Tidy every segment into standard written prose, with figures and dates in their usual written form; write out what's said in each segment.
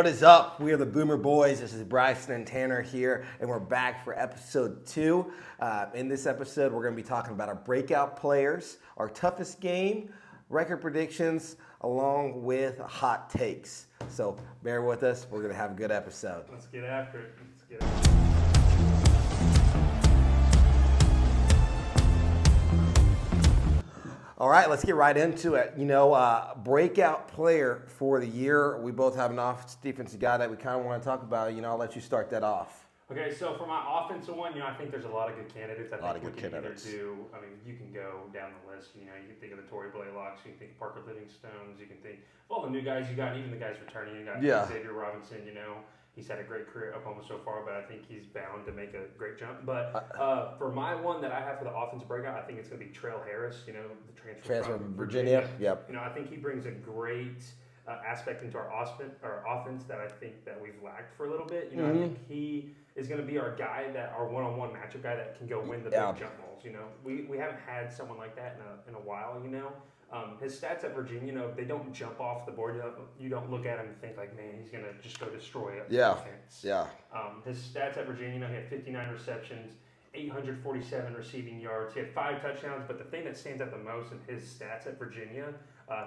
What is up? We are the Boomer Boys. This is Bryson and Tanner here, and we're back for episode 2. In this episode, we're going to be talking about our breakout players, our toughest game, record predictions, along with hot takes. So bear with us. We're going to have a good episode. Let's get after it. All right, let's get right into it. Breakout player for the year. We both have an defensive guy that we kind of want to talk about. I'll let you start that off. Okay, so for my offensive one, I think there's a lot of good candidates. You can go down the list. You can think of the Torrey Blaylocks, you can think of Parker Livingstones, you can think of all the new guys you got, and even the guys returning. You got Xavier Robinson, He's had a great career at Oklahoma so far, but I think he's bound to make a great jump. But for my one that I have for the offensive breakout, I think it's going to be Trail Harris, the transfer from Virginia. Yep. I think he brings a great aspect into our offense that I think that we've lacked for a little bit. I think he is going to be our guy, our one-on-one matchup guy that can go win the big jump balls. We haven't had someone like that in a while. His stats at Virginia, they don't jump off the board. You don't look at him and think like, man, he's going to just go destroy it. Offense. Yeah. His stats at Virginia, he had 59 receptions, 847 receiving yards. He had 5 touchdowns, but the thing that stands out the most in his stats at Virginia,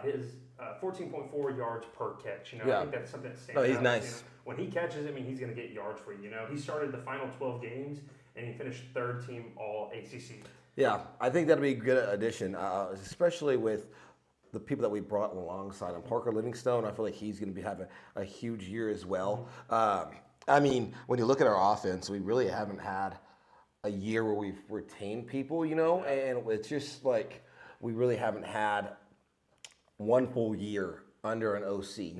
his 14.4 yards per catch. I think that's something that stands out. He's nice. When he catches it, he's going to get yards for you. He started the final 12 games, and he finished third team all ACC. Yeah, I think that'll be a good addition, especially with the people that we brought alongside him. Parker Livingstone, I feel like he's going to have a huge year as well. When you look at our offense, we really haven't had a year where we've retained people, and it's just like we really haven't had one full year under an OC,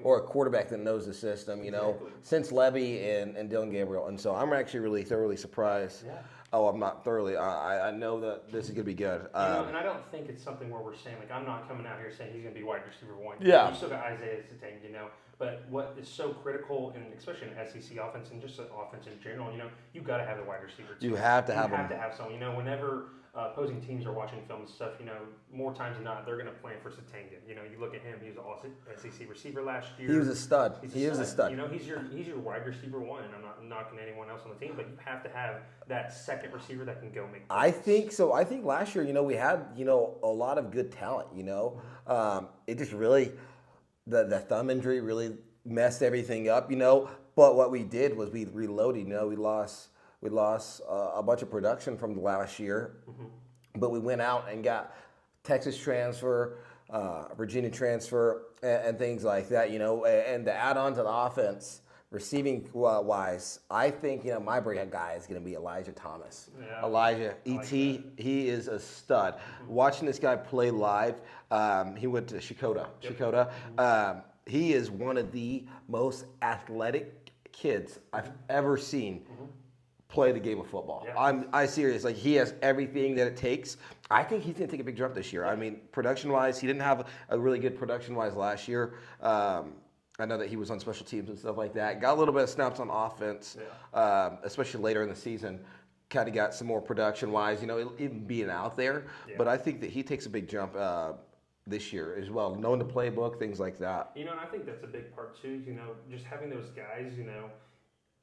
or a quarterback that knows the system, since Levy and Dylan Gabriel. And so I'm actually really thoroughly surprised. Yeah. Oh, I'm not thoroughly. I know that this is going to be good. And I don't think it's something where we're saying, I'm not coming out here saying he's going to be wide receiver 1. Yeah. You still got Isaiah Satang, But what is so critical, and especially in SEC offense and just the offense in general, you've got to have a wide receiver too. You have to have someone. Whenever opposing teams are watching film and stuff, more times than not, they're going to plan for Satanga. You look at him; he was an all-SEC receiver last year. He was a stud. He is a stud. He's your wide receiver 1, and I'm not knocking anyone else on the team, but you have to have that second receiver that can go make plays. I think so. I think last year, we had a lot of good talent. It just really the thumb injury really messed everything up. But what we did was we reloaded. We lost a bunch of production from the last year, but we went out and got Texas transfer, Virginia transfer, and things like that, and to add on to the offense, receiving wise, I think, my breakout guy is going to be Elijah Thomas. Yeah. Elijah, E.T., he is a stud. Watching this guy play live, he went to Shakota. He is one of the most athletic kids I've ever seen play the game of football. Yeah. I'm serious. Like, he has everything that it takes. I think he's going to take a big jump this year. Production-wise, he didn't have a really good production-wise last year. I know that he was on special teams and stuff like that. Got a little bit of snaps on offense, especially later in the season. Kind of got some more production-wise, even being out there. Yeah. But I think that he takes a big jump this year as well, knowing the playbook, things like that. And I think that's a big part too. Just having those guys.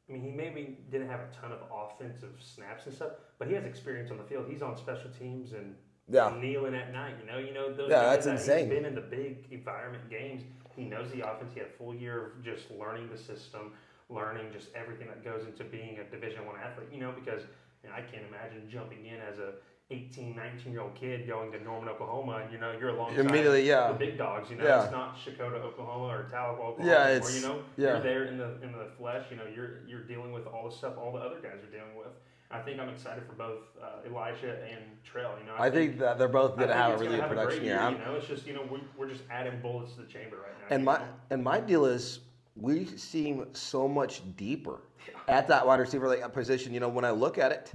He maybe didn't have a ton of offensive snaps and stuff, but he has experience on the field. He's on special teams and kneeling at night. Those guys that's insane. He's been in the big environment games. He knows the offense. He had a full year of just learning the system, learning just everything that goes into being a Division I athlete. Because I can't imagine jumping in as a 18, 19-year-old kid going to Norman, Oklahoma, and you're alongside the big dogs. It's not Shakota, Oklahoma, or Tahlequah, Oklahoma. You're there in the flesh. You're dealing with all the stuff all the other guys are dealing with. I think I'm excited for both Elijah and Trail. I think that they're both going to have a really good production year. It's just we're just adding bullets to the chamber right now. And my deal is we seem so much deeper at that wide receiver position. When I look at it,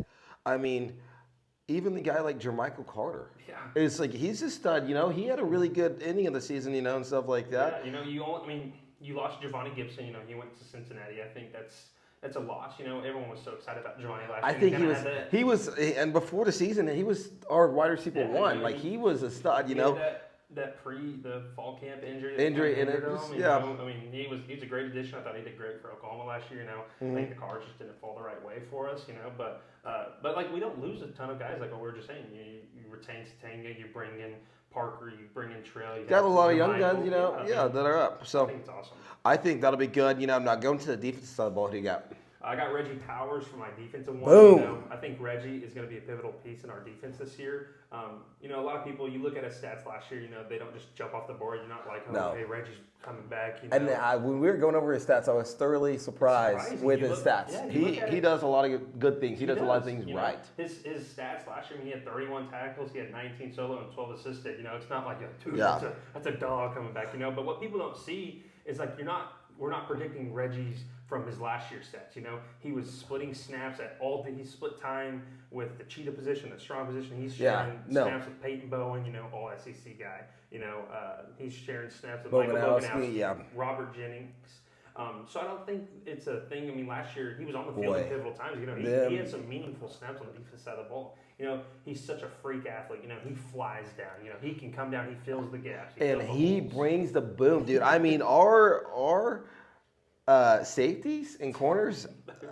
even the guy like Jermichael Carter, it's like he's a stud. He had a really good ending of the season, and stuff like that. Yeah, you lost Giovanni Gibson. He went to Cincinnati. I think that's a loss. Everyone was so excited about Giovanni last year. I think he was, and before the season, he was our wide receiver 1. Like, he was a stud. the fall camp injury Injury, and it hindered was, him. yeah. I mean, he's a great addition. I thought he did great for Oklahoma last year. I think the cards just didn't fall the right way for us. But like we don't lose a ton of guys. Like what we were just saying, you retain Satanga, you bring in Parker, you bring in Trail. You Got a lot of young Michael. guns, that are up. So I think it's awesome. I think that'll be good. I'm not going to the defensive side of the ball. Who do you got? I got Reggie Powers for my defensive one. Boom. I think Reggie is going to be a pivotal piece in our defense this year. A lot of people, you look at his stats last year, they don't just jump off the board. You're not like, hey, Reggie's coming back. And when we were going over his stats, I was thoroughly surprised with his stats. Yeah, he does a lot of good things. He does a lot of things right. His stats last year, he had 31 tackles, he had 19 solo and 12 assisted. It's not like that's a dog coming back. But what people don't see is like we're not predicting Reggie's from his last year's stats. He was splitting snaps he split time with the cheetah position, the strong position. He's sharing snaps with Peyton Bowen, all SEC guy. He's sharing snaps with Michael Boganowski, Robert Jennings. So I don't think it's a thing. I mean, last year he was on the field at pivotal times. He had some meaningful snaps on the defense side of the ball. He's such a freak athlete. He flies down. He can come down. He fills the gaps. He brings the boom, dude. I mean, our safeties and corners,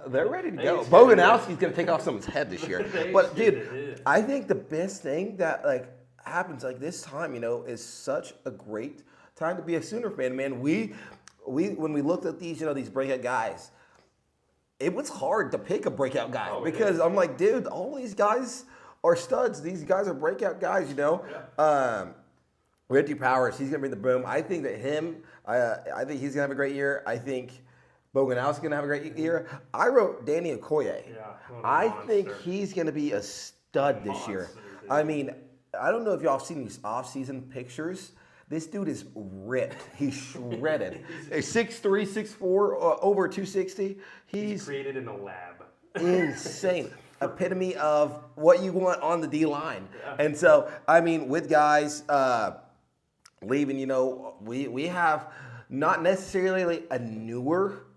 they're ready to go. Boganowski's going to take off someone's head this year. But, dude, I think the best thing that, happens, this time, is such a great time to be a Sooner fan, man. We when we looked at these, these breakout guys, it was hard to pick a breakout guy because I'm like, dude, all these guys are studs. These guys are breakout guys, Yeah. Reggie Powers, he's going to bring the boom. I think that I think he's going to have a great year. I think Boganowski's going to have a great year. I wrote Danny Okoye. Yeah, I think he's going to be a stud this year. I mean, I don't know if y'all have seen these off-season pictures. This dude is ripped. He's shredded. 6'3", 6'4", over 260. He's created in a lab. Insane. Epitome of what you want on the D-line. Yeah. And so, I mean, with guys leaving, we have not necessarily a newer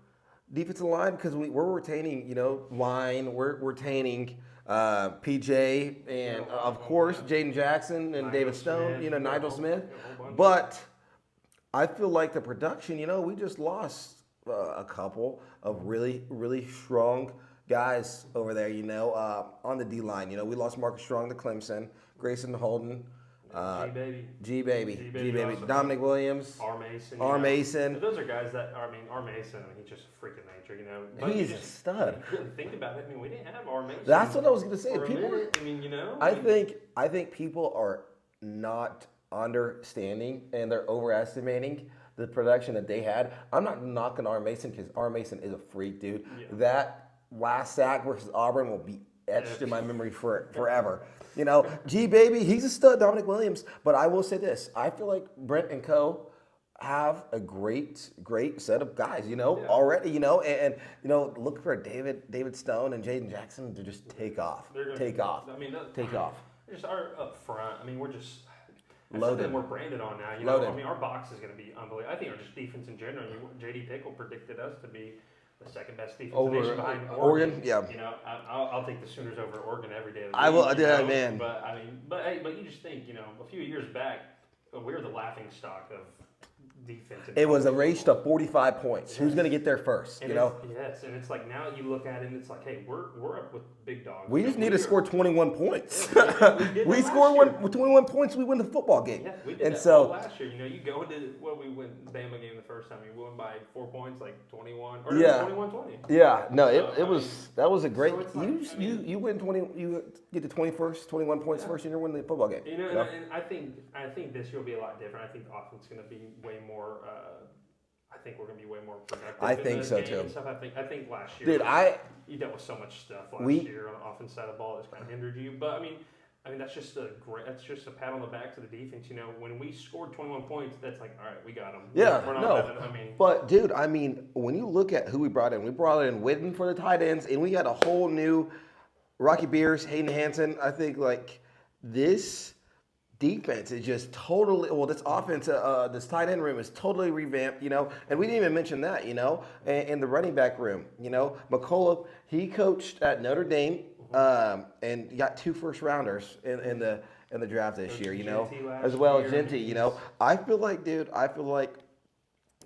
defensive line because we're retaining, line. We're retaining PJ and, of course, Jaden Jackson and David Stone, Nigel Smith. But I feel like the production, we just lost a couple of really, really strong guys over there, on the D-line. We lost Marcus Strong to Clemson, Grayson Holden, G Baby, Dominic Williams, R. Mason. But those are guys that R. Mason. He's just a freak of nature, But he's a stud. Really think about it. We didn't have R. Mason. That's what I was going to say. I think people are not understanding and they're overestimating the production that they had. I'm not knocking R. Mason because R. Mason is a freak, dude. Yeah. That last sack versus Auburn will be etched in my memory forever. G Baby, he's a stud, Dominic Williams. But I will say this: I feel like Brent and Co. have a great set of guys, already, and look for David Stone and Jaden Jackson to just take off. Take off. They just are up front. We're just loaded. We're branded on now. Our box is going to be unbelievable. I think our just defense in general. JD Pickle predicted us to be the second best defense in the nation behind Oregon. Yeah. I'll take the Sooners over Oregon every day of the week. I will. Yeah, man. But you just think, a few years back, we were the laughing stock of defense. It was a race to 45 points. Yes. Who's going to get there first? Yes, and it's like now you look at it and it's like, hey, we're up with big dogs. We just need to score 21 points. We scored 21 points. We win the football game. Yeah, we did that last year. You go into we win the Bama game the first time. We won by 4 points, like 21 or 21-20. Yeah, no, that was a great. You win 20. You get the 21st, 21 points first, and you win the football game. And I think this year will be a lot different. I think the offense is going to be way more. I think we're going to be way more productive. I think so too. I think last year, dude, you dealt with so much stuff last year on the offense side of the ball that's kind of hindered you. But I mean that's just a pat on the back to the defense. When we scored 21 points, that's like, all right, we got them. Yeah, But dude, when you look at who we brought in Witten for the tight ends, and we got a whole new Rocky Beers, Hayden Hansen. I think this defense is just totally, this offense, this tight end room is totally revamped, and we didn't even mention that, and the running back room, McCullough, he coached at Notre Dame, and got 2 first rounders in in the draft this Coach year, Genty last as well as year. Genty. I feel like, dude,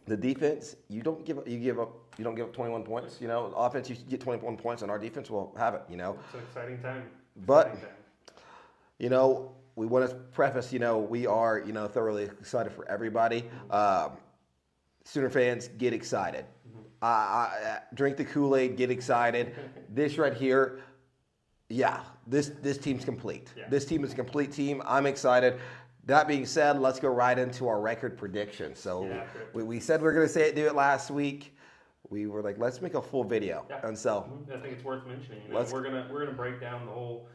the defense, you don't give up 21 points. Offense, you get 21 points, and our defense will have it. It's an exciting time. But Exciting time. we want to preface, we are, thoroughly excited for everybody. Sooner fans, get excited. Drink the Kool-Aid, get excited. This right here, this team's complete. Yeah. This team is a complete team. I'm excited. That being said, let's go right into our record prediction. So we said we were going to do it last week. We were like, let's make a full video. Yeah. And so I think it's worth mentioning. We're gonna break down the whole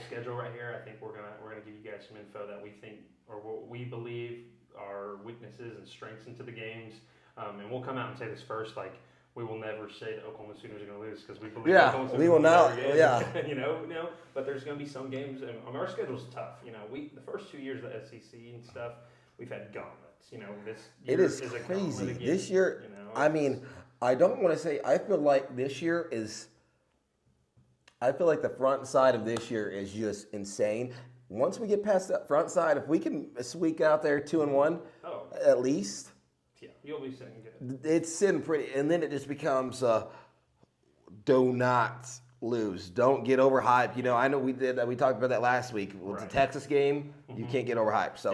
schedule right here. I think we're gonna give you guys some info that we think or what we believe are weaknesses and strengths into the games. And we'll come out and say this first, like we will never say that Oklahoma Sooners are going to lose because we believe Oklahoma Sooners we will not. Yeah, but there's going to be some games, and our schedule's tough. The first 2 years of the SEC and stuff, we've had gauntlets. This year it is a crazy. gauntlet again, This year, I mean, I don't want to say. I feel like this year is. I feel like the front side of this year is just insane. Once we get past that front side, if we can squeak out there 2-1, at least. Yeah, you'll be sitting good. It's sitting pretty, and then it just becomes do not lose, don't get overhyped. I know we talked about that last week with the Texas game. You can't get overhyped. So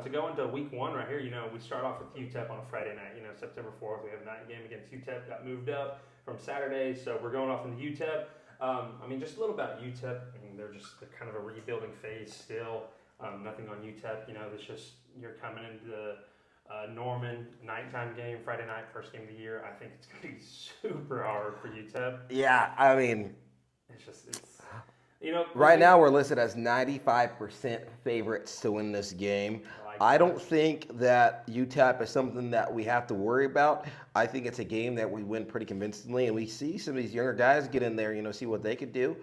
to go into week one right here, we start off with UTEP on a Friday night. September 4th, we have a night game against UTEP. Got moved up from Saturday, so we're going off into UTEP. Just a little about UTEP. They're kind of a rebuilding phase still. Nothing on UTEP. It's just you're coming into the Norman nighttime game, Friday night, first game of the year. I think it's going to be super hard for UTEP. Yeah, I mean, right now we're listed as 95% favorites to win this game. I don't think that UTEP is something that we have to worry about. I think it's a game that we win pretty convincingly, and we see some of these younger guys get in there, see what they could do.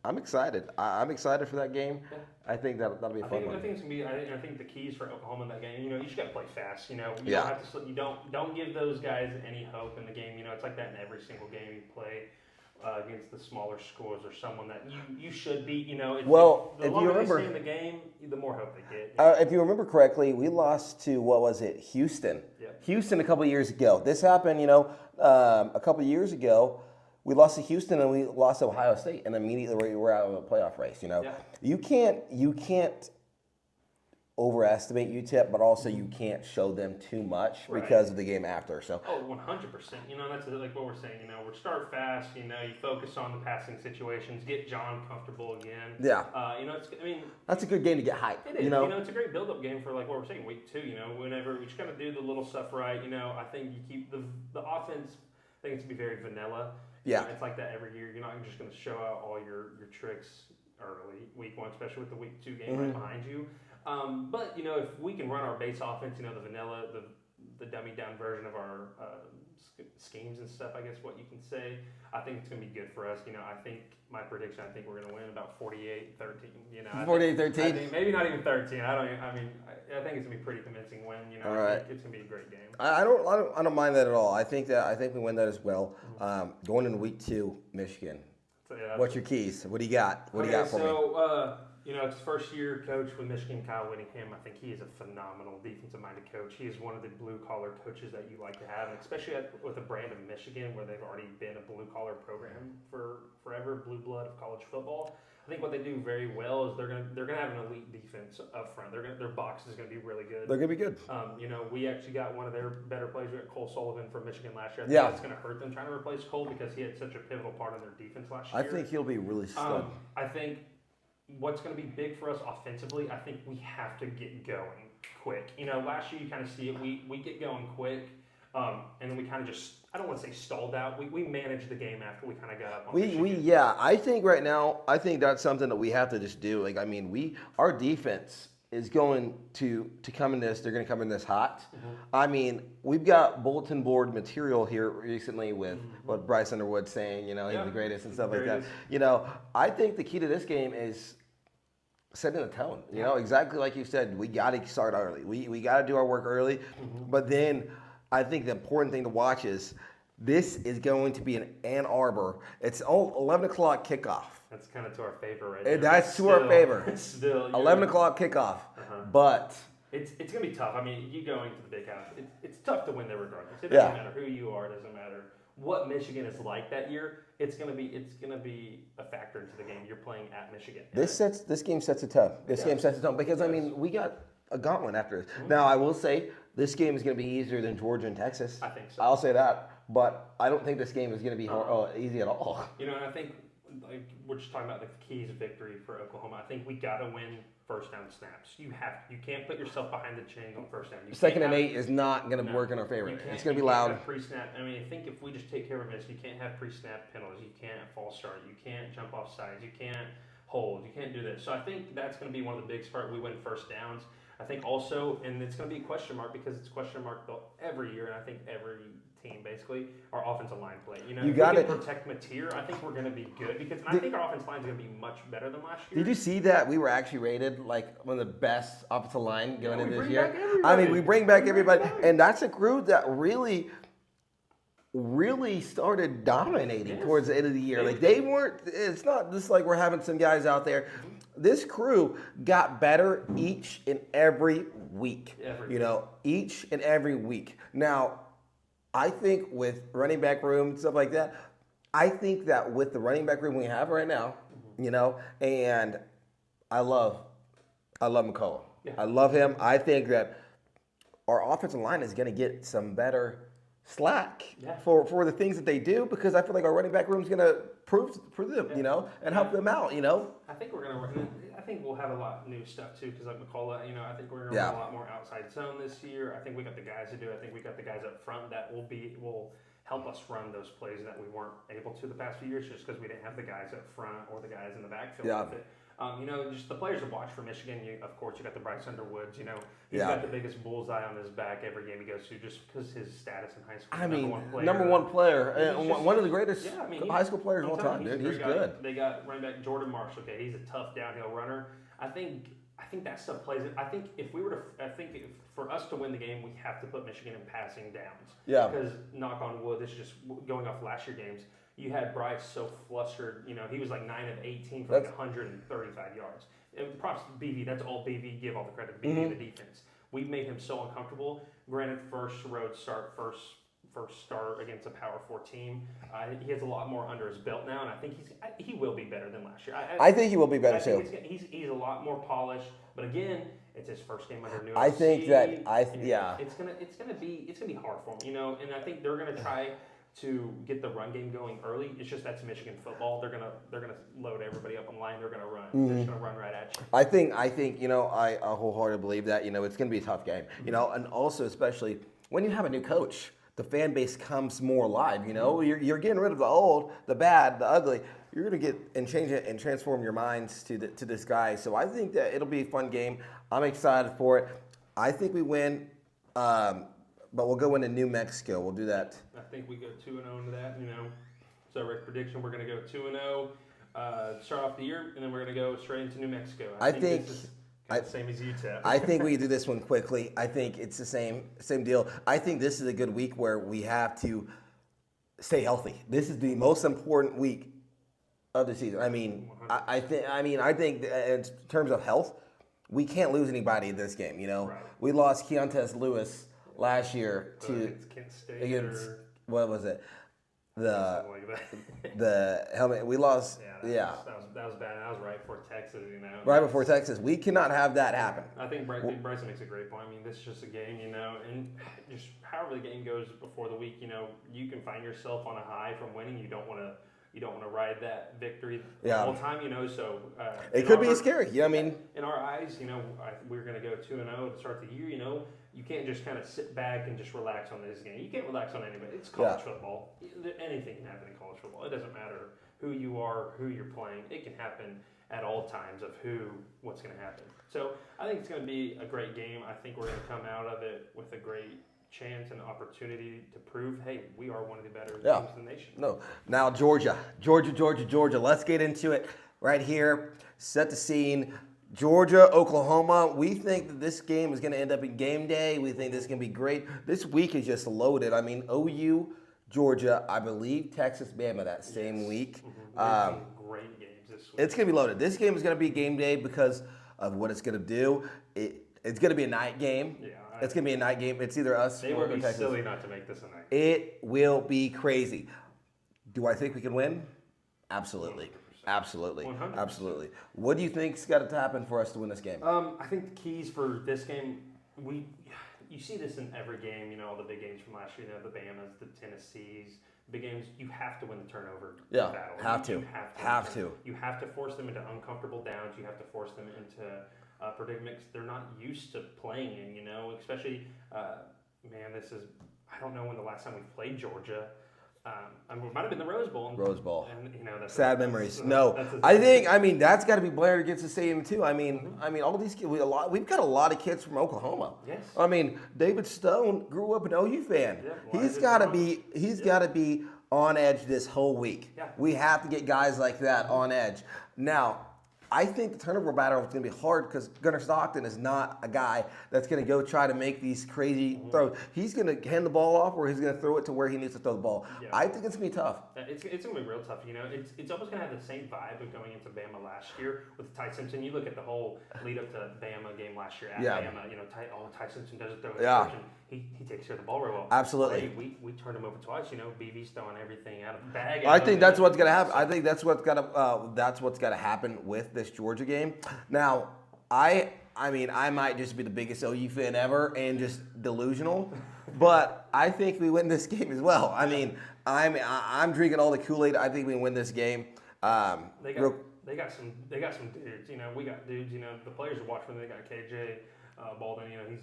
I'm excited. I'm excited for that game. Yeah. I think that'll be a fun one. I think it's gonna be. I think the keys for Oklahoma in that game. You just got to play fast. You don't have to. You don't give those guys any hope in the game. It's like that in every single game you play against the smaller scores or someone that you should beat. The if longer you remember, they stay in the game, the more hope they get. If you remember correctly, we lost to Houston. Yeah. Houston a couple of years ago. This happened. A couple of years ago. We lost to Houston and we lost to Ohio State, and immediately we're out of the playoff race. You can't overestimate UTEP, but also you can't show them too much because of the game after. So 100%. That's like what we're saying. We start fast. You focus on the passing situations, get John comfortable again. Yeah. That's a good game to get hyped. It is. It's a great build-up game for like what we're saying, week 2. Whenever we just gotta do the little stuff right. I think you keep the offense. I think it's gonna be very vanilla. Yeah. It's like that every year. You're not just going to show out all your tricks early, week 1, especially with the week 2 game right behind you. But, if we can run our base offense, the vanilla, the dummy-down version of our schemes and stuff, I guess what you can say, I think it's going to be good for us. I think my prediction, I think we're going to win about 48-13. 48-13? Maybe not even 13. I think it's going to be a pretty convincing win. All I right. think it's going to be a great game. I don't mind that at all. I think we win that as well. Going into week 2, Michigan. So, what's your keys? What do you got? What do you got for me? It's first year coach with Michigan, Kyle Whittingham. I think he is a phenomenal defensive-minded coach. He is one of the blue-collar coaches that you like to have, and especially with the brand of Michigan, where they've already been a blue-collar program for forever, blue blood of college football. I think what they do very well is they're gonna have an elite defense up front. Their box is gonna be really good. They're gonna be good. We actually got one of their better players. We got Cole Sullivan from Michigan last year. I think that's gonna hurt them trying to replace Cole because he had such a pivotal part of their defense last year. I think he'll be really stud. I think what's going to be big for us offensively, I think we have to get going quick. Last year you kind of see it. We get going quick, and then we kind of just, I don't want to say stalled out. We managed the game after we kind of got up on Michigan. I think right now, I think that's something that we have to just do. Our defense is going to come in this. They're going to come in this hot. Mm-hmm. We've got bulletin board material here recently with what Bryce Underwood's saying. He's the greatest and stuff like that. I think the key to this game is setting the tone. Exactly like you said, we got to start early. We got to do our work early. Mm-hmm. But then I think the important thing to watch is this is going to be in Ann Arbor. It's 11 o'clock kickoff. That's kind of to our favor right And there. that's to our favor. Still, 11 o'clock kickoff. Uh-huh. But it's going to be tough. I mean, you going to the Big House, it's tough to win there regardless. It Yeah. doesn't matter who you are. It doesn't matter what Michigan is like that year. It's going to be a factor into the game. You're playing at Michigan. this game sets a tone. This game sets a tone because, I mean, we got a gauntlet after this. Now, I will say this game is going to be easier than Georgia and Texas. I think so. I'll say that. But I don't think this game is going to be easy at all. You know, and I think like we're just talking about like the keys of victory for Oklahoma. I think we got to win first down snaps. You can't put yourself behind the chains on first down. Second and 8 is not going to work in our favor. It's going to be loud. Have pre-snap. I mean, I think if we just take care of this, you can't have pre-snap penalties. You can't false start. You can't jump off sides. You can't hold. You can't do this. So I think that's going to be one of the biggest part. We win first downs. I think also, and it's going to be a question mark because it's question mark every year, and I think every team basically, our offensive line play. You know, if we can protect Mateer, I think we're going to be good because I think our offensive line is going to be much better than last year. Did you see that we were actually rated like one of the best offensive line going into this year? We bring back everybody, and that's a group that really started dominating towards the end of the year. Like they weren't. It's not just like we're having some guys out there. This crew got better each and every week. Each and every week. Now, I think with running back room and stuff like that, I think that with the running back room we have right now, and I love McCullough. Yeah. I love him. I think that our offensive line is going to get some better slack for the things that they do because I feel like our running back room is going to prove them, and help them out, I think we're going to. I think we'll have a lot of new stuff too because like McCullough, I think we're going to run a lot more outside zone this year. I think we got the guys to do it. I think we got the guys up front that will help us run those plays that we weren't able to the past few years just because we didn't have the guys up front or the guys in the backfield with it. Just the players to watch for Michigan. Of course, you got the Bryce Underwoods. He's got the biggest bullseye on his back every game he goes to, just because his status in high school. Number one player, one of the greatest high school players of all time, dude. He's good. They got running back Jordan Marshall. Okay, he's a tough downhill runner. I think that stuff plays. I think for us to win the game, we have to put Michigan in passing downs. Yeah. Because knock on wood, this is just going off last year games. You had Bryce so flustered. He was like 9 of 18 for 135 yards. And props to BV. That's all BV. Give all the credit to BV, the defense. We've made him so uncomfortable. Granted, first start against a Power 4 team. He has a lot more under his belt now, and I think he will be better than last year. I think he will be better too. He's a lot more polished, but again, it's his first game under new. I think that it's gonna be hard for him, and I think they're gonna try to get the run game going early. It's just that's Michigan football. They're gonna load everybody up on line. They're gonna run. They're just gonna run right at you. I think I wholeheartedly believe that it's gonna be a tough game. And also especially when you have a new coach, the fan base comes more alive. You're getting rid of the old, the bad, the ugly. You're gonna get and change it and transform your minds to this guy. So I think that it'll be a fun game. I'm excited for it. I think we win. But we'll go into New Mexico. We'll do that. I think we go 2-0 into that. So Rick prediction, we're going to go 2-0, start off the year, and then we're going to go straight into New Mexico. I think this is the same as UTEP. I think we do this one quickly. I think it's the same deal. I think this is a good week where we have to stay healthy. This is the most important week of the season. I think in terms of health, we can't lose anybody in this game. Right. We lost Keontae Lewis last year against what was it? The helmet. We lost. Yeah, that was bad. That was right before Texas. Right before Texas. We cannot have that happen. I think Bryson makes a great point. This is just a game, and just however the game goes before the week, you can find yourself on a high from winning. You don't want to ride that victory the whole time, So it could be scary. In our eyes, we're going to go 2-0 to start the year. You can't just kind of sit back and just relax on this game. You can't relax on anybody. It's college football. Anything can happen in college football. It doesn't matter who you are, who you're playing. It can happen at all times of what's going to happen. So I think it's going to be a great game. I think we're going to come out of it with a great chance and opportunity to prove, hey, we are one of the better teams in the nation. No. Now Georgia. Let's get into it right here. Set the scene. Georgia, Oklahoma. We think that this game is going to end up in game day. We think this is going to be great. This week is just loaded. OU, Georgia, I believe Texas, Bama that same week. Great games this It's going to be loaded. This game is going to be game day because of what it's going to do. It's going to be a night game. Yeah, It's going to be a night game. It's either us they or would be Texas. silly not to make this a night. It will be crazy. Do I think we can win? Absolutely. 100%. Absolutely. 100%. Absolutely. What do you think's got to happen for us to win this game? I think the keys for this game, you see this in every game. All the big games from last year. The Bamas, the Tennessees, big games. You have to win the turnover battle. You have to. You have to force them into uncomfortable downs. You have to force them into predicaments they're not used to playing in. Especially, this is. I don't know when the last time we played Georgia. It might have been the Rose Bowl. And, that's sad memories. I think that's got to be blared against the stadium too. All these kids. We've got a lot of kids from Oklahoma. Yes. David Stone grew up an OU fan. Yeah, he's got to be on edge this whole week. Yeah. We have to get guys like that on edge. Now, I think the turnover battle is going to be hard because Gunnar Stockton is not a guy that's going to go try to make these crazy throws. He's going to hand the ball off or he's going to throw it to where he needs to throw the ball. Yeah. I think it's going to be tough. It's going to be real tough. It's almost going to have the same vibe of going into Bama last year with Ty Simpson. You look at the whole lead up to Bama game last year at Bama. Ty Simpson doesn't throw interception. He takes care of the ball real well. Absolutely. Hey, we turned him over twice. BB's throwing everything out of the bag. I think that's what's going to happen. I think that's what's got to happen with this Georgia game. Now, I might just be the biggest OU fan ever and just delusional, but I think we win this game as well. I'm drinking all the Kool-Aid. I think we win this game. They got some dudes. We got dudes. The players who watch them. They got KJ Baldwin. He's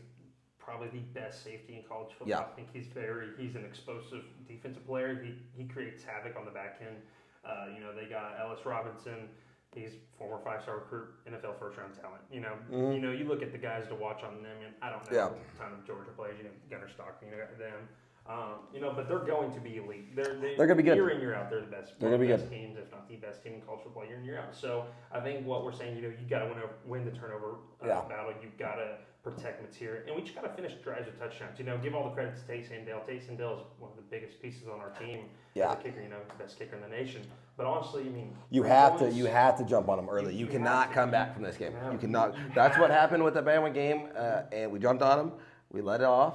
probably the best safety in college football. Yeah. I think he's an explosive defensive player. He creates havoc on the back end. They got Ellis Robinson. He's former 5-star recruit, NFL first-round talent. You look at the guys to watch on them, and I don't know a ton of Georgia players. Gunnar Stockton, them. But they're going to be elite. They're going to be good. Year in, year out, they're the best. They're going to be good teams, if not the best team in college football year in, year out. So I think what we're saying, you got to win the turnover battle. You've got to protect material, and we just got to finish drives with touchdowns. Give all the credit to Taysom Dale. Taysom Dale is one of the biggest pieces on our team. Yeah, as a kicker, best kicker in the nation. But honestly, you have to jump on him early. You cannot come back from this game. You cannot. That's what happened with the Bama game, and we jumped on him. We let it off,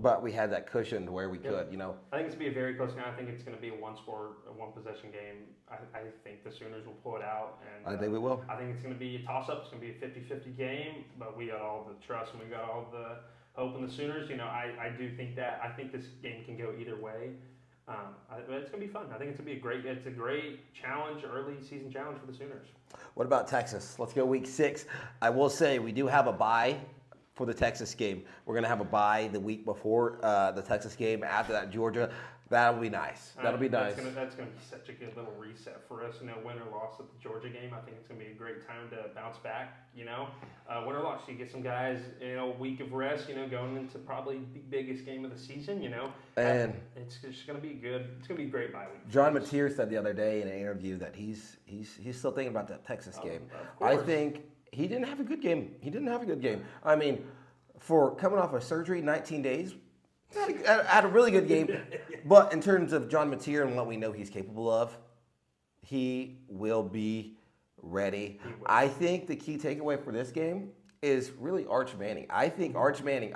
but we had that cushion where we could. I think it's going to be a very close game. I think it's going to be a one-possession game. I think the Sooners will pull it out. And I think we will. I think it's going to be a toss-up. It's going to be a 50-50 game, but we got all the trust and we got all the hope in the Sooners. I do think that. I think this game can go either way. It's going to be fun. I think it's a great challenge, early season challenge for the Sooners. What about Texas? Let's go week 6. I will say we do have a bye for the Texas game. We're going to have a bye the week before the Texas game. After that, Georgia. That'll be nice. That'll be nice. That's going to be such a good little reset for us. Win or loss at the Georgia game. I think it's going to be a great time to bounce back. Win or loss, you get some guys, a week of rest, going into probably the biggest game of the season, And it's just going to be good. It's going to be a great bye week. John Mateer said the other day in an interview that he's still thinking about that Texas game. I think he didn't have a good game. For coming off of surgery, 19 days, had a really good game. But in terms of John Mateer and what we know he's capable of, he will be ready. I think the key takeaway for this game is really Arch Manning. I think Arch Manning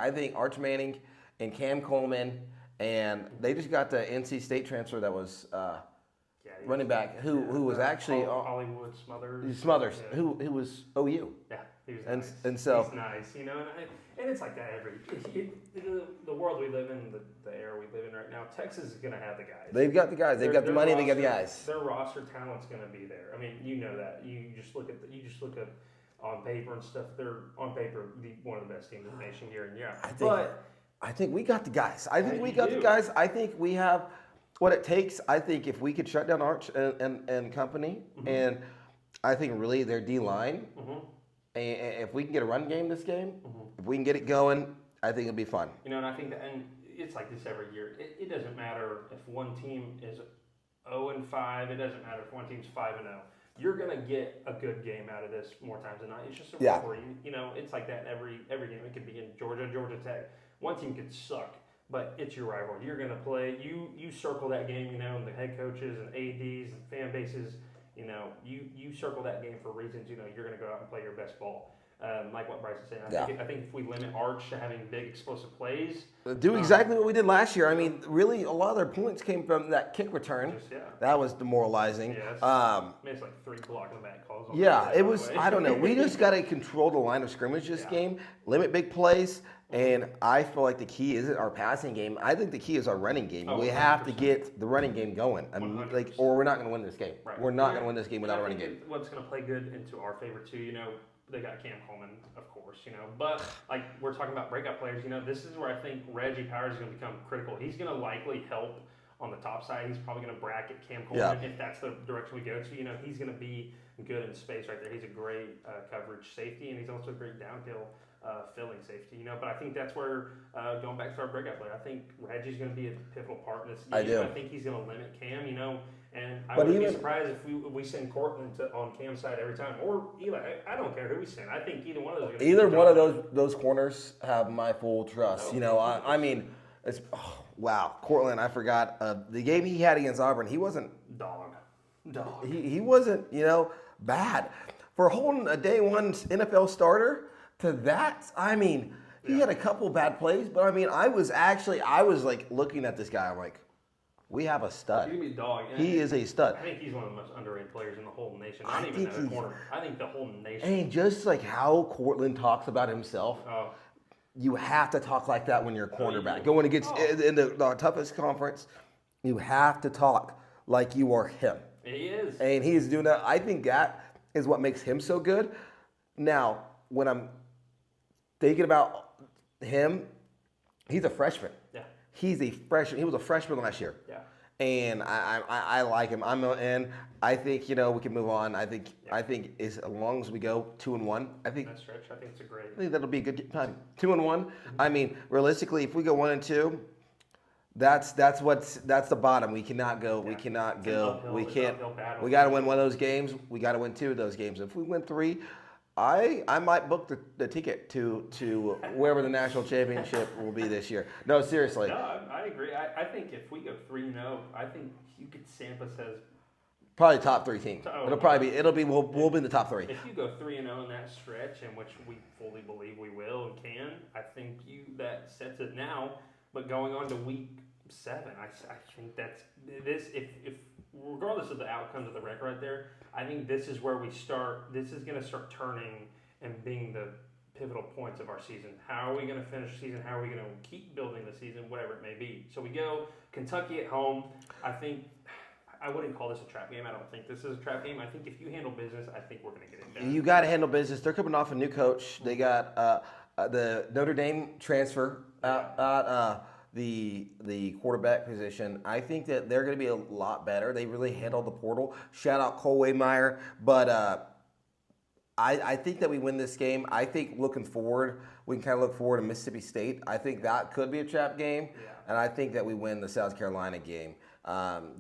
and Cam Coleman, and they just got the NC State transfer that was running back who was actually Hollywood Smothers, who was OU. Yeah, he was nice. And so he's nice, and it's like that the world we live in, the era we live in right now. Texas is going to have the guys. They've got the guys. They've got the money. They got the guys. Their roster talent's going to be there. That. You just look at on paper and stuff. They're on paper one of the best teams in the nation year in year out. I think we got the guys. I think we have what it takes. I think if we could shut down Arch and company, and I think really their D line, and if we can get a run game this game, if we can get it going, I think it'll be fun. And I think and it's like this every year. It doesn't matter if one team is 0-5. It doesn't matter if one team's 5-0. You're gonna get a good game out of this more times than not. It's just a rivalry. It's like that every game. It could be in Georgia Tech. One team could suck, but it's your rivalry. You're gonna play. You circle that game, and the head coaches and ADs and fan bases. You know, you circle that game for reasons. You know, you're going to go out and play your best ball. Like what Bryce is saying, I think if we limit Arch to having big explosive plays, do exactly what we did last year. I mean, really, a lot of their points came from that kick return. That was demoralizing. It's like 3 blocking the back calls. It was. I don't know. We just got to control the line of scrimmage this game, limit big plays, and I feel like the key isn't our passing game. I think the key is our running game. We have to get the running game going. I mean, or we're not going to win this game. Right. We're not going to win this game without a running game. What's going to play good into our favor too, you know. They got Cam Coleman, of course, you know. But, like, we're talking about breakout players, you know. This is where I think Reggie Powers is going to become critical. He's going to likely help on the top side. He's probably going to bracket Cam Coleman if that's the direction we go to. You know, he's going to be good in space right there. He's a great coverage safety, and he's also a great downhill filling safety, you know. But I think that's where, going back to our breakout player, I think Reggie's going to be a pivotal part in this game. I think he's going to limit Cam, you know. And I wouldn't be surprised if we send Cortland on Cam's side every time, or Eli. I don't care who we send. I think either one of those. Either one of those corners have my full trust. You know, I mean, it's wow. Cortland, I forgot the game he had against Auburn. He wasn't dog. He wasn't, you know, bad for holding a day one NFL starter to that. I mean, he had a couple bad plays, but I mean, I was like looking at this guy. I'm like, we have a stud. He's gonna be a dog. He is a stud. I think he's one of the most underrated players in the whole nation. Not even the corner. I think the whole nation. And just like how Cortland talks about himself, you have to talk like that when you're a cornerback. Going against in the toughest conference, you have to talk like you are him. He is. And he's doing that. I think that is what makes him so good. Now, when I'm thinking about him, he's a freshman. Yeah. He's a freshman. He was a freshman last year. Yeah. And I like him. And I think, you know, we can move on. I think as long as we go 2-1, I think that stretch. I think it's a great. I think that'll be a good time. 2-1. I mean, realistically, if we go 1-2, that's the bottom. We cannot go. We cannot go. We can't. We got to win one of those games. We got to win 2 of those games. If we win 3, I might book the ticket to wherever the national championship will be this year. No, seriously. No, I agree. I think if we go 3-0, I think you could Sampa says probably top 3 teams. We'll be in the top 3. If you go 3-0 in that stretch, in which we fully believe we will and can, I think that sets it now. But going on to week 7, I think that's this. If regardless of the outcomes of the record right there, I think this is where we start. This is going to start turning and being the pivotal points of our season. How are we going to finish the season? How are we going to keep building the season? Whatever it may be. So we go Kentucky at home. I think I wouldn't call this a trap game. I don't think this is a trap game. I think if you handle business, I think we're going to get it done. You got to handle business. They're coming off a new coach. They got the Notre Dame transfer out the quarterback position. I think that they're going to be a lot better. They really handled the portal. Shout out Cole Waymeyer. But I think that we win this game. I think looking forward, we can kind of look forward to Mississippi State. I think that could be a trap game. Yeah. And I think that we win the South Carolina game. Do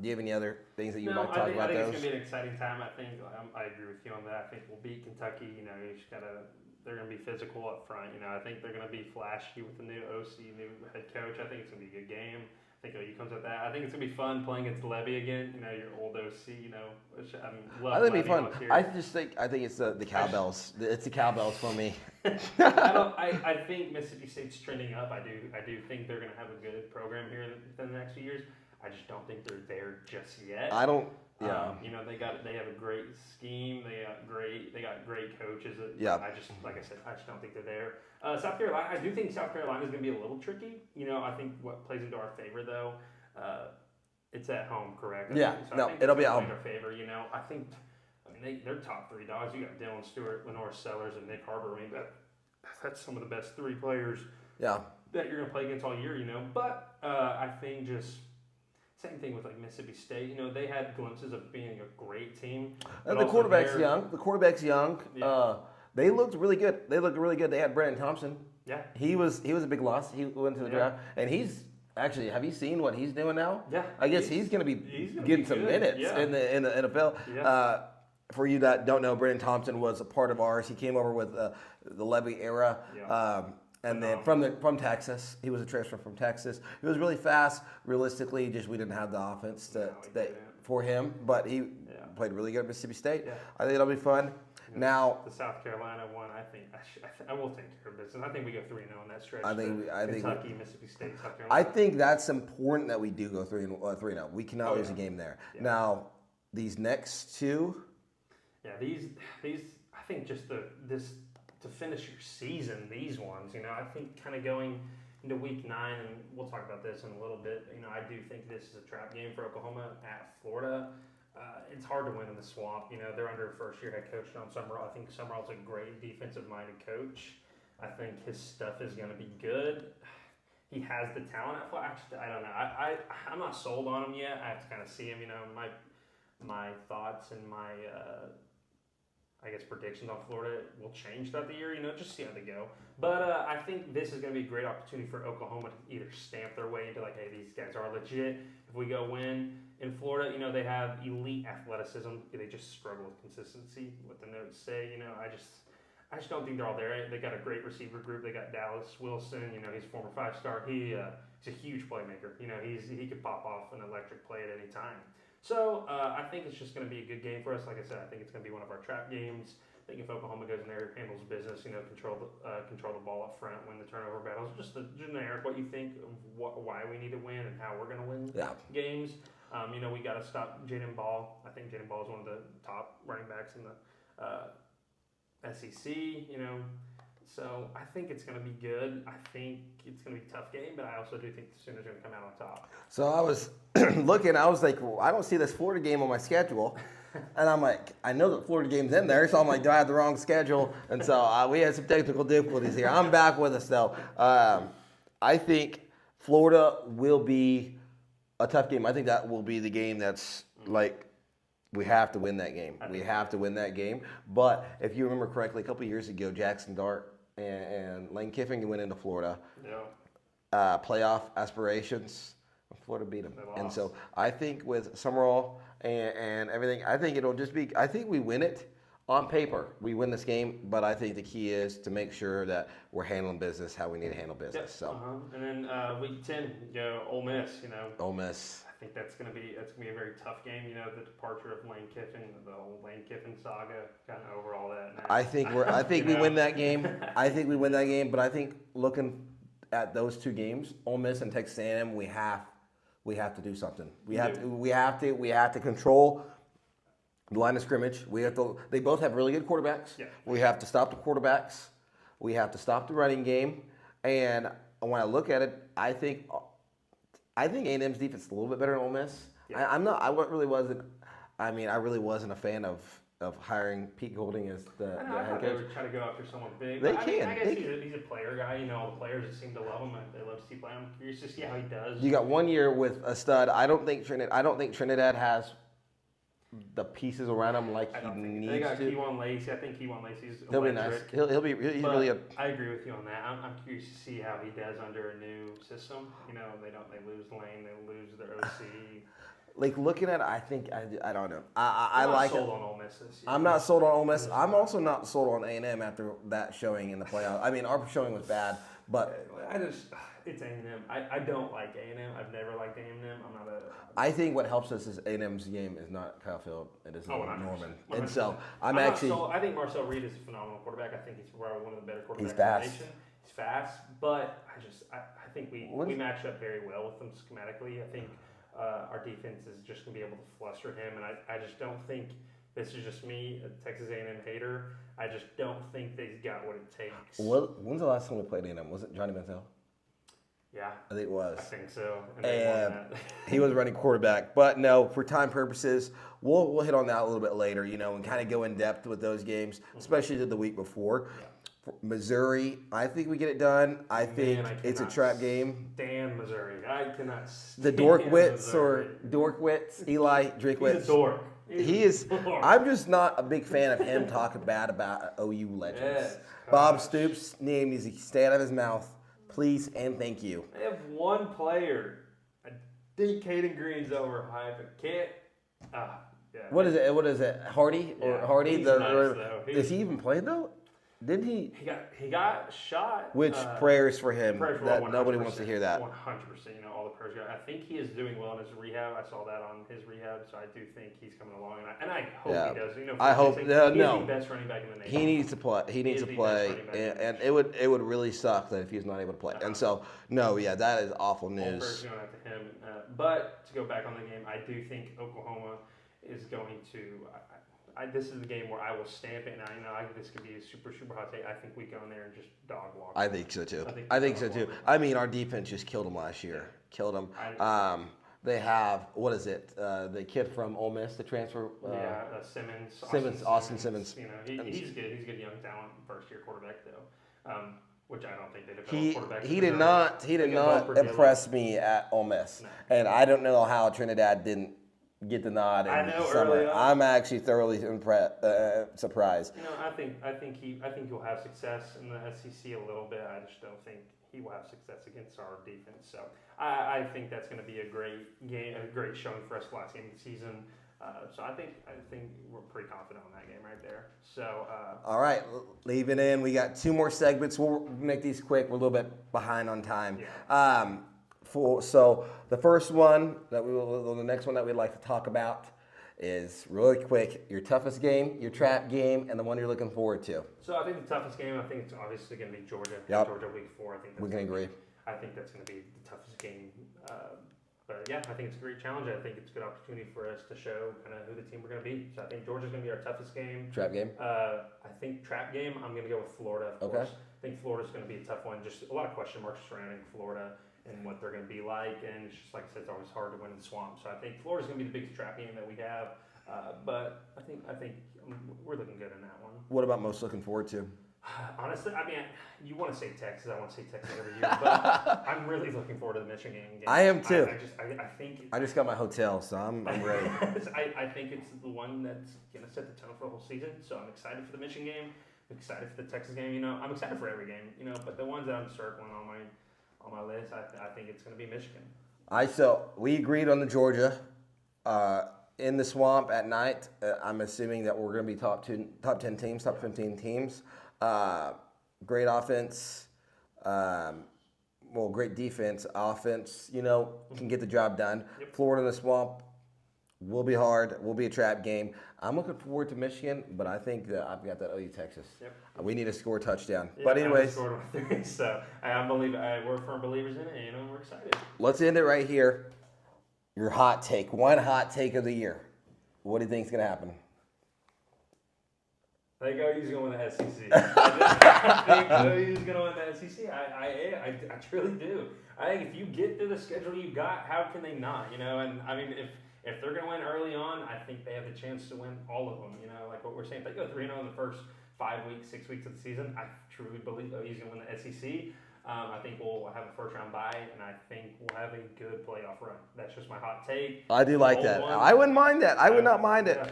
you have any other things that you would like to talk about? I think it's going to be an exciting time. I think I agree with you on that. I think we'll beat Kentucky. You know, you just got to. They're going to be physical up front. You know, I think they're going to be flashy with the new OC, new head coach. I think it's going to be a good game. I think OU comes with that. I think it's going to be fun playing against Levy again. You know, your old OC. You know, which I love. I think it'll be fun. I think it's the cowbells. It's the cowbells for me. I think Mississippi State's trending up. I do think they're going to have a good program here within the next few years. I just don't think they're there just yet. I don't. Yeah. You know, they have a great scheme. They got great coaches. Yeah. Like I said, I just don't think they're there. South Carolina, I do think South Carolina is going to be a little tricky. You know, I think what plays into our favor though, it's at home, correct? Yeah. So it'll be at home. Our favor. You know, I mean, they're top 3 dogs. You got Dylan Stewart, Lenore Sellers, and Nick Harbor. I mean, that's some of the best 3 players. Yeah. That you're going to play against all year. You know, but I think just. Same thing with like Mississippi State. You know, they had glimpses of being a great team. And the quarterback's young. Yeah. They looked really good. They had Brandon Thompson. Yeah. He was a big loss. He went to the draft, and he's actually. Have you seen what he's doing now? Yeah. I guess he's going to be getting some minutes in the NFL. Yeah. For you that don't know, Brandon Thompson was a part of ours. He came over with the Levy era. Yeah. And then from Texas, he was a transfer from Texas. He was really fast. Realistically, just we didn't have the offense for him. But played really good at Mississippi State. Yeah. I think it'll be fun. Now, the South Carolina one, I think I will take care of business. I think we go 3-0 in that stretch. I think Kentucky, Mississippi State, South Carolina. I think that's important that we do go 3-0. We cannot lose a game there. Yeah. Now, these next two. Yeah, these I think just to finish your season, these ones, I think kind of going into week 9, and we'll talk about this in a little bit. I do think this is a trap game for Oklahoma at Florida. It's hard to win in the swamp. They're under a first-year head coach, John Summerall. I think Summerall's a great defensive-minded coach. I think his stuff is going to be good. He has the talent at Florida. Actually, I don't know. I'm not sold on him yet. I have to kind of see him. My thoughts and my predictions on Florida will change throughout the year. Just see how they go. But I think this is going to be a great opportunity for Oklahoma to either stamp their way into hey, these guys are legit. If we go win in Florida, they have elite athleticism. They just struggle with consistency. What the notes say, I just don't think they're all there. They got a great receiver group. They got Dallas Wilson. He's a former 5-star. He's a huge playmaker. He could pop off an electric play at any time. So I think it's just going to be a good game for us. Like I said, I think it's going to be one of our trap games. I think if Oklahoma goes in there, handles business, control the ball up front, win the turnover battles. Just generic what you think of why we need to win and how we're going to win games. We got to stop Jaden Ball. I think Jaden Ball is one of the top running backs in the SEC. So I think it's going to be good. I think it's going to be a tough game, but I also do think the Sooners are going to come out on top. So I was looking, I was like, well, I don't see this Florida game on my schedule. And I'm like, I know that Florida game's in there, so I'm like, do I have the wrong schedule? And so we had some technical difficulties here. I'm back with us, though. I think Florida will be a tough game. I think that will be the game that's like, we have to win that game. We have to win that game. But if you remember correctly, a couple of years ago, Jackson Dart and Lane Kiffin went into Florida. Yeah. Playoff aspirations. Florida beat them. And so I think with Summerall and everything, I think it'll just be, I think we win it on paper. We win this game, but I think the key is to make sure that we're handling business how we need to handle business. Yep. So. And then week 10, Ole Miss, Ole Miss. I think that's gonna be a very tough game. The departure of Lane Kiffin, the whole Lane Kiffin saga, kind of over all that. Now. I think we win that game. I think we win that game, but I think looking at those two games, Ole Miss and Texas A&M, we have to do something. We have to control the line of scrimmage. They both have really good quarterbacks. Yeah. We have to stop the quarterbacks. We have to stop the running game. And when I look at it, I think A&M's defense is a little bit better than Ole Miss. Yeah. I really wasn't a fan of hiring Pete Golding as the I head thought coach. they would try to go after someone big. They I can. I guess he's a player guy. All the players that seem to love him. They love to see play. I'm curious to see how he does. You got 1 year with a stud. I don't think Trinidad has the pieces around him like he needs to. They got Keywan Lacey. I think Keywan Lacey's He'll be nice. He's really a. I agree with you on that. I'm curious to see how he does under a new system. They lose Lane, they lose their OC. Like looking at it, I think I don't know. I'm like not sold on Ole Miss this year. I'm not sold on Ole Miss. I'm also not sold on A&M after that showing in the playoffs. I mean, our showing was bad, but it's A&M. I don't like A&M. I've never liked A&M. I'm not a. I think what helps us is A&M's game is not Kyle Field. It is Norman. 100%. And so I think Marcel Reed is a phenomenal quarterback. I think he's probably one of the better quarterbacks He's fast. in the nation. He's fast, but I think we match up very well with them schematically. I think our defense is just going to be able to fluster him, and I just don't think, this is just me, a Texas A&M hater, I just don't think they've got what it takes. When's the last time we played A&M? Was it Johnny Manziel? Yeah. I think it was. I think so. And he was running quarterback. But no, for time purposes, we'll hit on that a little bit later, and kind of go in depth with those games, especially the week before. Yeah. Missouri, I think we get it done. I think it's a trap game. Stand Missouri. I cannot stand The Dorkwitz, Eli Drinkwitz. He's a dork. He is. I'm just not a big fan of him talking bad about OU legends. Yes, Bob Stoops' name needs to stay out of his mouth, please and thank you. They have one player. I think Caden Green's overhyped. I can't. Yeah. What is it? Hardy or Yeah, Hardy? he's nice, though. Does he even play though? Didn't he? He got shot. Which prayers for him? Prayers for That nobody wants to hear that. 100%. All the prayers. I think he is doing well in his rehab. I saw that on his rehab, so I do think he's coming along, and I hope he does. I hope. He's no, the best running back in the nation. he needs to play. He needs to play, and it would really suck that if he's not able to play. And so, that is awful news. All prayers going out to him. But to go back on the game, I do think Oklahoma is going to. This is the game where I will stamp it, and this could be a super, super hot take. I think we go in there and just dog walk. I think so too. I think so too. I mean, our defense just killed them last year. Killed them. They have, what is it? The kid from Ole Miss, the transfer. Simmons. Austin Simmons. He's good. He's a good young talent, first-year quarterback though. Which I don't think they developed quarterback. He did not impress me at Ole Miss, and I don't know how Trinidad didn't get the nod in summer. I'm actually thoroughly surprised. I think he'll have success in the SEC a little bit. I just don't think he will have success against our defense. So I think that's going to be a great game, a great showing for us last game of the season. So I think we're pretty confident on that game right there. So all right, leave it in. We got 2 more segments. We'll make these quick. We're a little bit behind on time. Yeah. So the first one the next one that we'd like to talk about is really quick. Your toughest game, your trap game, and the one you're looking forward to. So I think the toughest game, I think it's obviously going to be Georgia. Yep. Georgia week 4. I think we can agree. I think that's going to be the toughest game. But yeah, I think it's a great challenge. I think it's a good opportunity for us to show kind of who the team we're going to be. So I think Georgia's going to be our toughest game. Trap game? I think trap game, I'm going to go with Florida, of course. I think Florida's going to be a tough one. Just a lot of question marks surrounding Florida and what they're going to be like. And it's just like I said, it's always hard to win in the swamp. So I think Florida's going to be the biggest trap game that we have. But I think we're looking good in that one. What about most looking forward to? Honestly, I mean, you want to say Texas. I want to say Texas every year, but I'm really looking forward to the Michigan game. I am too. I think I just got my hotel, so I'm ready. I think it's the one that's going to set the tone for the whole season. So I'm excited for the Michigan game. I'm excited for the Texas game. I'm excited for every game. But the ones that I'm circling on my list, I think it's going to be Michigan. So we agreed on the Georgia. In the swamp at night, I'm assuming that we're going to be top 10 teams, top 15 teams. Great offense, great defense. Offense, can get the job done. Yep. Florida in the swamp will be hard. Will be a trap game. I'm looking forward to Michigan, but I think that I've got that OU Texas. Yep. We need to score a touchdown. Yeah, but anyways, so we're firm believers in it, and we're excited. Let's end it right here. Your hot take. One hot take of the year. What do you think is going to happen? I think OU's going to win the SEC. I think OU's going to win the SEC. I truly do. I think if you get through the schedule you got, how can they not? And I mean, if they're going to win early on, I think they have the chance to win all of them. Like what we're saying, if they go 3-0 in the first 5 weeks, 6 weeks of the season, I truly believe OU's going to win the SEC. I think we'll have a first-round bye, and I think we'll have a good playoff run. That's just my hot take. I do like that. I wouldn't mind that. I would not mind it.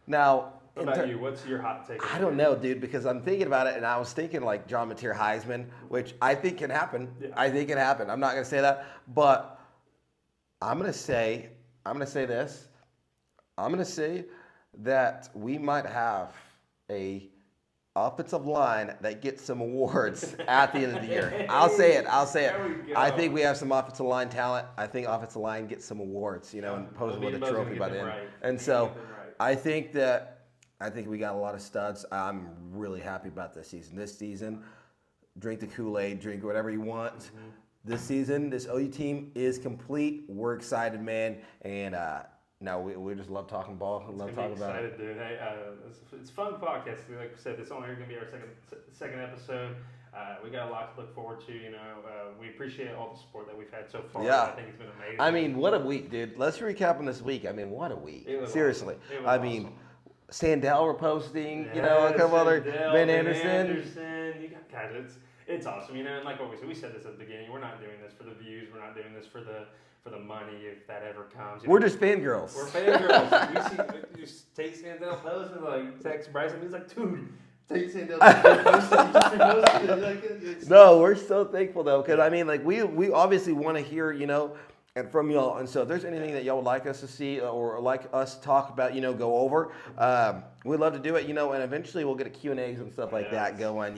Now, what about you? What's your hot take? I don't know, dude, because I'm thinking about it, and I was thinking like John Mateer Heisman, which I think can happen. Yeah. I think it can happen. I'm not going to say that, but I'm going to say this. I'm going to say that we might have a offensive line that gets some awards at the end of the year. I'll say it. I think we have some offensive line talent. I think offensive line gets some awards, and pose with a trophy by the end. Right. And so I think we got a lot of studs. I'm really happy about this season. This season, drink the Kool-Aid, drink whatever you want. Mm-hmm. This season, this OU team is complete. We're excited, man. And no, we just love talking ball. Love talking about it. Dude. Hey, it's a fun podcast. Like I said, this is only going to be our second episode. We got a lot to look forward to. We appreciate all the support that we've had so far. Yeah. I think it's been amazing. I mean, what a week, dude. Let's recap on this week. I mean, what a week. Seriously. Awesome. I mean, Sandell were posting, a couple other Ben Anderson. Guys, it's awesome. And like what we said this at the beginning, we're not doing this for the views. We're not doing this for the money, if that ever comes. We're just fangirls. We're fangirls. We see Tate Sandell post and like text Bryson. He's like, dude, Tate Sandell posted. No, we're so thankful though, because I mean, like we obviously want to hear, and from y'all. And so if there's anything that y'all would like us to see or like us to talk about, go over, we'd love to do it, and eventually we'll get a Q&As and stuff like that going,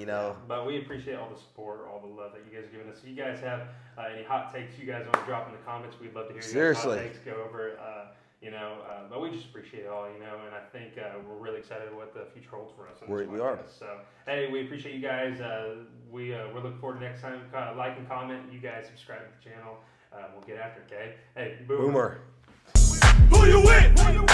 But we appreciate all the support, all the love that you guys are giving us. If you guys have any hot takes you guys want to drop in the comments, we'd love to hear your guys' hot takes, go over it. But we just appreciate it all, and I think we're really excited what the future holds for us. We are. So, hey, we appreciate you guys. We're looking forward to next time. Like and comment. You guys subscribe to the channel. We'll get after it, okay? Hey, Boomer. Who you with?